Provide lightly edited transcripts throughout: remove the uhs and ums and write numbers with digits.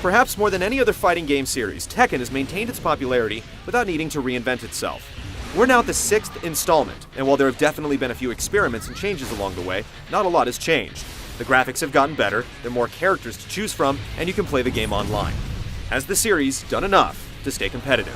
Perhaps more than any other fighting game series, Tekken has maintained its popularity without needing to reinvent itself. We're now at the 6th installment, and while there have definitely been a few experiments and changes along the way, not a lot has changed. The graphics have gotten better, there are more characters to choose from, and you can play the game online. Has the series done enough to stay competitive?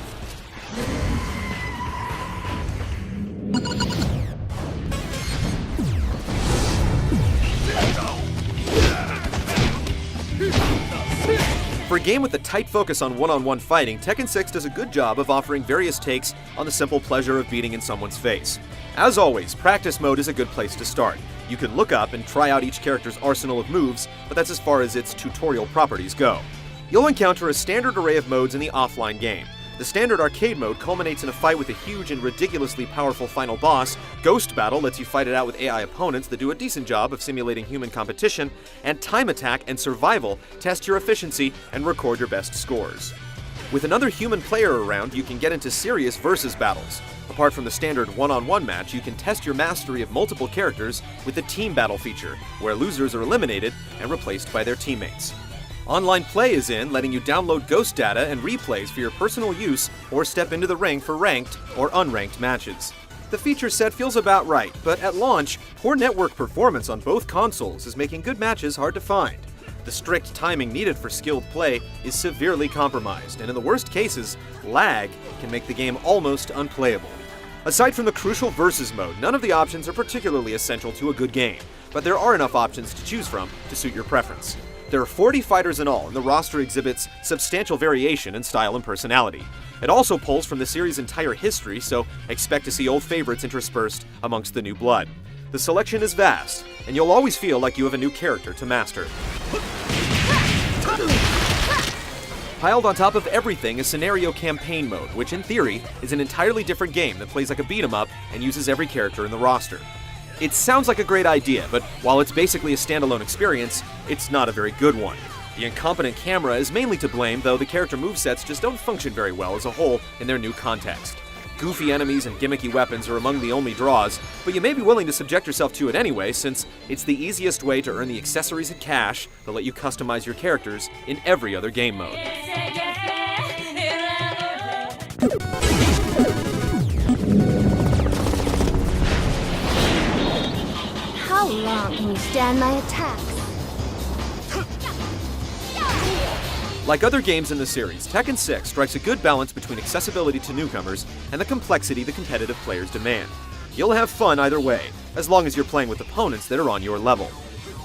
For a game with a tight focus on one-on-one fighting, Tekken 6 does a good job of offering various takes on the simple pleasure of beating in someone's face. As always, practice mode is a good place to start. You can look up and try out each character's arsenal of moves, but that's as far as its tutorial properties go. You'll encounter a standard array of modes in the offline game. The standard arcade mode culminates in a fight with a huge and ridiculously powerful final boss. Ghost Battle lets you fight it out with AI opponents that do a decent job of simulating human competition, and Time Attack and Survival test your efficiency and record your best scores. With another human player around, you can get into serious versus battles. Apart from the standard one-on-one match, you can test your mastery of multiple characters with the Team Battle feature, where losers are eliminated and replaced by their teammates. Online play is in, letting you download ghost data and replays for your personal use or step into the ring for ranked or unranked matches. The feature set feels about right, but at launch, poor network performance on both consoles is making good matches hard to find. The strict timing needed for skilled play is severely compromised, and in the worst cases, lag can make the game almost unplayable. Aside from the crucial versus mode, none of the options are particularly essential to a good game, but there are enough options to choose from to suit your preference. There are 40 fighters in all, and the roster exhibits substantial variation in style and personality. It also pulls from the series' entire history, so expect to see old favorites interspersed amongst the new blood. The selection is vast, and you'll always feel like you have a new character to master. Piled on top of everything is Scenario Campaign Mode, which in theory is an entirely different game that plays like a beat-em-up and uses every character in the roster. It sounds like a great idea, but while it's basically a standalone experience, it's not a very good one. The incompetent camera is mainly to blame, though the character movesets just don't function very well as a whole in their new context. Goofy enemies and gimmicky weapons are among the only draws, but you may be willing to subject yourself to it anyway, since it's the easiest way to earn the accessories and cash that let you customize your characters in every other game mode. How long can you stand my attacks? Like other games in the series, Tekken 6 strikes a good balance between accessibility to newcomers and the complexity the competitive players demand. You'll have fun either way, as long as you're playing with opponents that are on your level.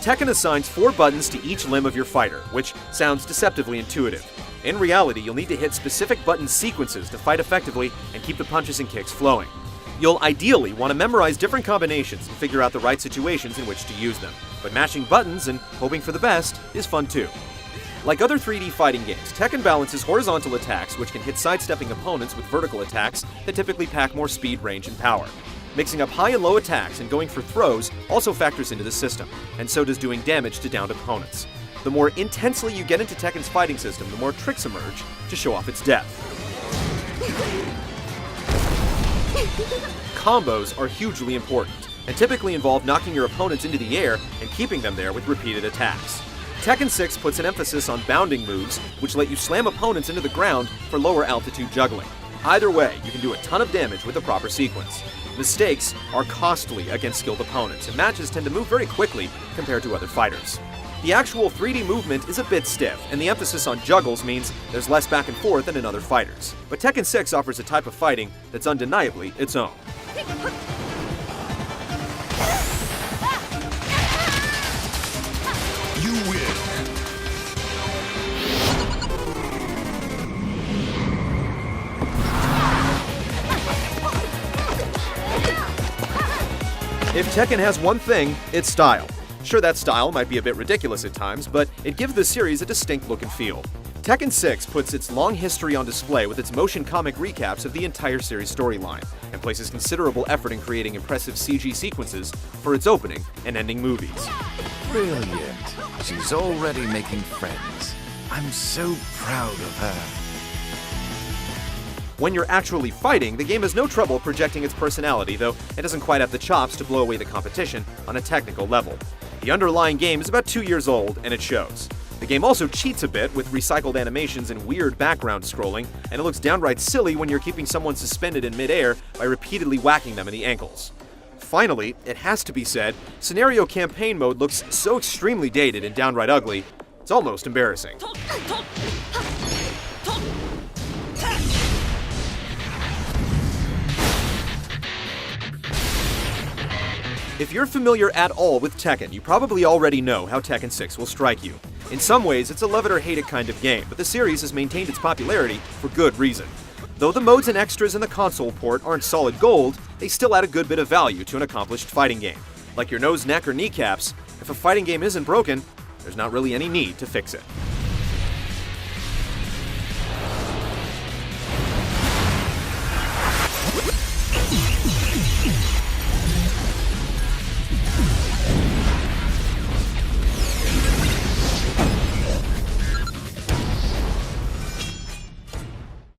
Tekken assigns 4 buttons to each limb of your fighter, which sounds deceptively intuitive. In reality, you'll need to hit specific button sequences to fight effectively and keep the punches and kicks flowing. You'll ideally want to memorize different combinations and figure out the right situations in which to use them, but mashing buttons and hoping for the best is fun too. Like other 3D fighting games, Tekken balances horizontal attacks, which can hit sidestepping opponents, with vertical attacks that typically pack more speed, range, and power. Mixing up high and low attacks and going for throws also factors into the system, and so does doing damage to downed opponents. The more intensely you get into Tekken's fighting system, the more tricks emerge to show off its depth. Combos are hugely important, and typically involve knocking your opponents into the air and keeping them there with repeated attacks. Tekken 6 puts an emphasis on bounding moves, which let you slam opponents into the ground for lower altitude juggling. Either way, you can do a ton of damage with the proper sequence. Mistakes are costly against skilled opponents, and matches tend to move very quickly compared to other fighters. The actual 3D movement is a bit stiff, and the emphasis on juggles means there's less back and forth than in other fighters. But Tekken 6 offers a type of fighting that's undeniably its own. You win. If Tekken has one thing, it's style. Sure, that style might be a bit ridiculous at times, but it gives the series a distinct look and feel. Tekken 6 puts its long history on display with its motion comic recaps of the entire series storyline, and places considerable effort in creating impressive CG sequences for its opening and ending movies. Brilliant. She's already making friends. I'm so proud of her. When you're actually fighting, the game has no trouble projecting its personality, though it doesn't quite have the chops to blow away the competition on a technical level. The underlying game is about 2 years old, and it shows. The game also cheats a bit with recycled animations and weird background scrolling, and it looks downright silly when you're keeping someone suspended in midair by repeatedly whacking them in the ankles. Finally, it has to be said, Scenario Campaign Mode looks so extremely dated and downright ugly, it's almost embarrassing. If you're familiar at all with Tekken, you probably already know how Tekken 6 will strike you. In some ways, it's a love it or hate it kind of game, but the series has maintained its popularity for good reason. Though the modes and extras in the console port aren't solid gold, they still add a good bit of value to an accomplished fighting game. Like your nose, neck, or kneecaps, if a fighting game isn't broken, there's not really any need to fix it.